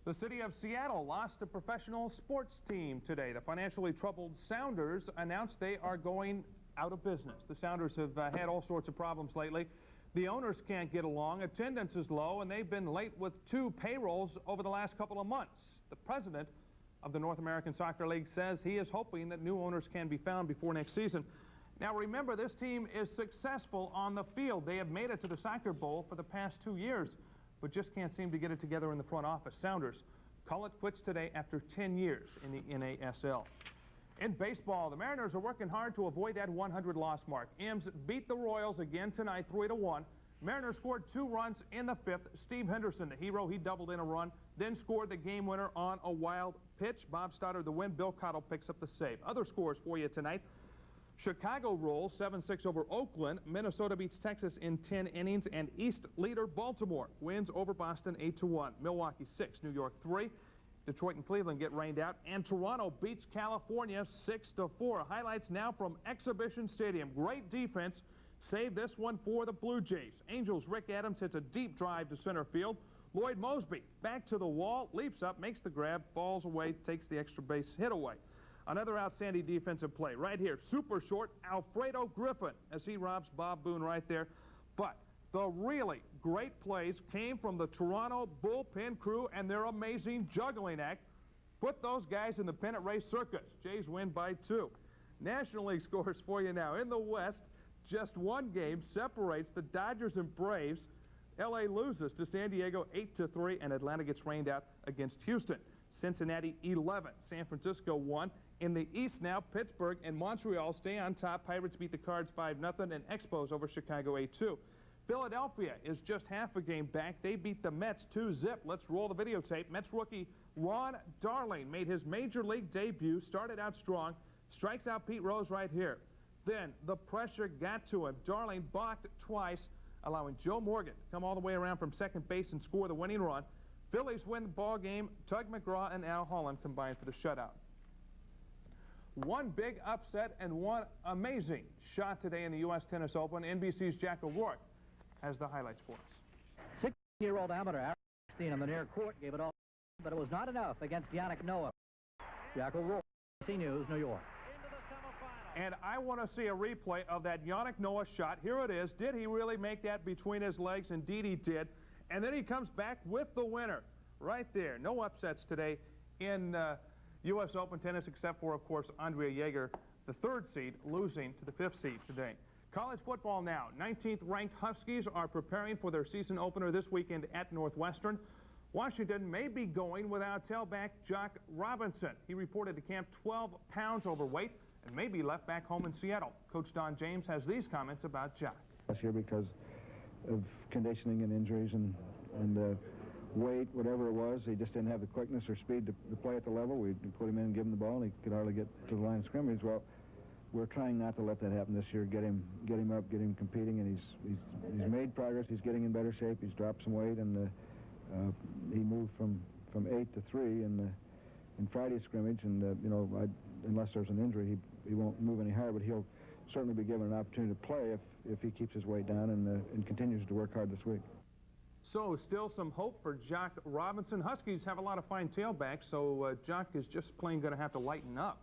The city of Seattle lost a professional sports team today. The financially troubled Sounders announced they are going out of business. The Sounders have had all sorts of problems lately. The owners can't get along, attendance is low, and they've been late with 2 payrolls over the last couple of months. The president of the North American Soccer League says he is hoping that new owners can be found before next season. Now remember, this team is successful on the field. They have made it to the Soccer Bowl for the past 2 years, but just can't seem to get it together in the front office. Sounders call it quits today after 10 years in the NASL. In baseball, the Mariners are working hard to avoid that 100-loss mark. M's beat the Royals again tonight 3-1. Mariners scored 2 runs in the 5th. Steve Henderson, the hero, he doubled in a run, then scored the game winner on a wild pitch. Bob Stoddard the win. Bill Cottle picks up the save. Other scores for you tonight. Chicago rolls 7-6 over Oakland. Minnesota beats Texas in 10 innings. And East leader Baltimore wins over Boston 8-1. Milwaukee 6, New York 3. Detroit and Cleveland get rained out. And Toronto beats California 6-4. Highlights now from Exhibition Stadium. Great defense. Save this one for the Blue Jays. Angels' Rick Adams hits a deep drive to center field. Lloyd Mosby back to the wall, leaps up, makes the grab, falls away, takes the extra base hit away. Another outstanding defensive play right here. Super short, Alfredo Griffin, as he robs Bob Boone right there. But the really great plays came from the Toronto bullpen crew and their amazing juggling act. Put those guys in the pennant race circus. Jays win by 2. National League scores for you now. In the West, just one game separates the Dodgers and Braves. LA loses to San Diego 8-3, and Atlanta gets rained out against Houston. Cincinnati 11, San Francisco 1. In the East now, Pittsburgh and Montreal stay on top. Pirates beat the Cards 5-0, and Expos over Chicago 8-2. Philadelphia is just half a game back. They beat the Mets 2-0. Let's roll the videotape. Mets rookie Ron Darling made his major league debut, started out strong, strikes out Pete Rose right here. Then the pressure got to him. Darling balked twice, allowing Joe Morgan to come all the way around from second base and score the winning run. Phillies win the ball game. Tug McGraw and Al Holland combined for the shutout. One big upset and one amazing shot today in the U.S. Tennis Open. NBC's Jack O'Rourke has the highlights for us. 16-year-old amateur, 16 on the near court, gave it all, but it was not enough against Yannick Noah. Jack O'Rourke, NBC News, New York. And I want to see a replay of that Yannick Noah shot. Here it is. Did he really make that between his legs? Indeed he did. And then he comes back with the winner right there. No upsets today in U.S. Open tennis except for, of course, Andrea Jaeger, the 3rd seed, losing to the 5th seed today. College football now. 19th ranked Huskies are preparing for their season opener this weekend at Northwestern. Washington may be going without tailback Jock Robinson. He reported to camp 12 pounds overweight and may be left back home in Seattle. Coach Don James has these comments about Jock. Last year, because of conditioning and injuries and weight, whatever it was, he just didn't have the quickness or speed to play at the level. We put him in and give him the ball, and he could hardly get to the line of scrimmage. Well, we're trying not to let that happen this year. Get him up, get him competing, and he's made progress. He's getting in better shape. He's dropped some weight, and he moved from 8 to 3 in Friday's scrimmage. And unless there's an injury, he won't move any higher, but he'll certainly be given an opportunity to play if he keeps his weight down and continues to work hard this week. So still some hope for Jock Robinson. Huskies have a lot of fine tailbacks, so Jock is just plain going to have to lighten up.